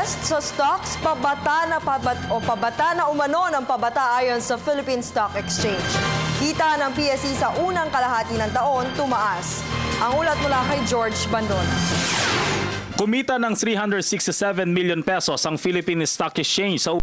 Invest sa stocks, pabata na umano ng pabata ayon sa Philippine Stock Exchange. Kita ng PSE sa unang kalahati ng taon tumaas. Ang ulat mula kay George Bandona. Kumita ng 367 million pesos ang Philippine Stock Exchange sa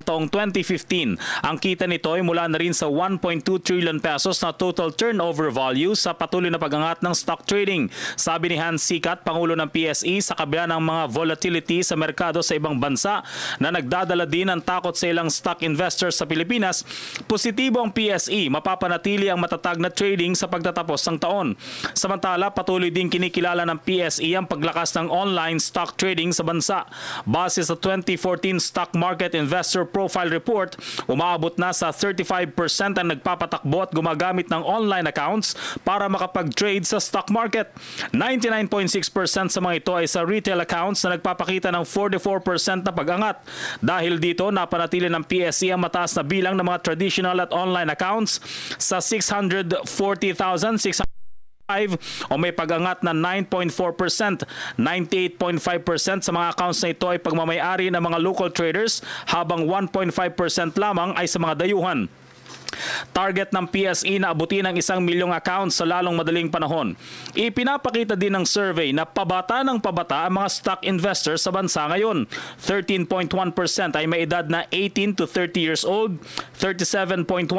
taong 2015. Ang kita nito ay mula na rin sa 1.2 trillion pesos na total turnover value sa patuloy na pag-angat ng stock trading. Sabi ni Hans Sikat, Pangulo ng PSE, sa kabila ng mga volatility sa merkado sa ibang bansa na nagdadala din ng takot sa ilang stock investors sa Pilipinas, positibo ang PSE, mapapanatili ang matatag na trading sa pagtatapos ng taon. Samantala, patuloy din kinikilala ng PSE ang paglakas ng online stock trading sa bansa. Base sa 2014 Stock Market Investor Profile Report, umaabot na sa 35% ang nagpapatakbo at gumagamit ng online accounts para makapag-trade sa stock market. 99.6% sa mga ito ay sa retail accounts na nagpapakita ng 44% na pag-angat. Dahil dito, napanatili ng PSE ang mataas na bilang ng mga traditional at online accounts sa 640,600 o may pag-angat na 9.4%. 98.5% sa mga accounts na ito ay pagmamayari ng mga local traders, habang 1.5% lamang ay sa mga dayuhan. Target ng PSE na abutin ang 1 milyong accounts sa lalong madaling panahon. Ipinapakita din ng survey na pabata ng pabata ang mga stock investors sa bansa ngayon. 13.1% ay may edad na 18 to 30 years old, 37.1%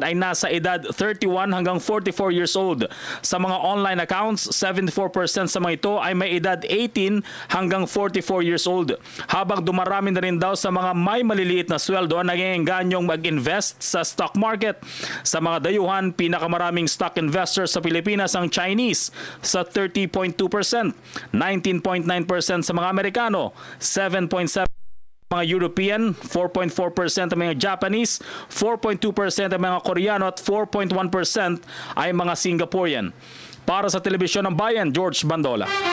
ay nasa edad 31 hanggang 44 years old. Sa mga online accounts, 74% sa mga ito ay may edad 18 hanggang 44 years old. Habang dumarami na rin daw sa mga may maliliit na sweldo ang nag-ienganyong mag-invest sa stock market. Sa mga dayuhan, pinakamaraming stock investors sa Pilipinas ang Chinese sa 30.2%, 19.9% sa mga Amerikano, 7.7% mga European, 4.4% ang mga Japanese, 4.2% ang mga Koreano at 4.1% ay mga Singaporean. Para sa Telebisyon ng Bayan, George Bandola.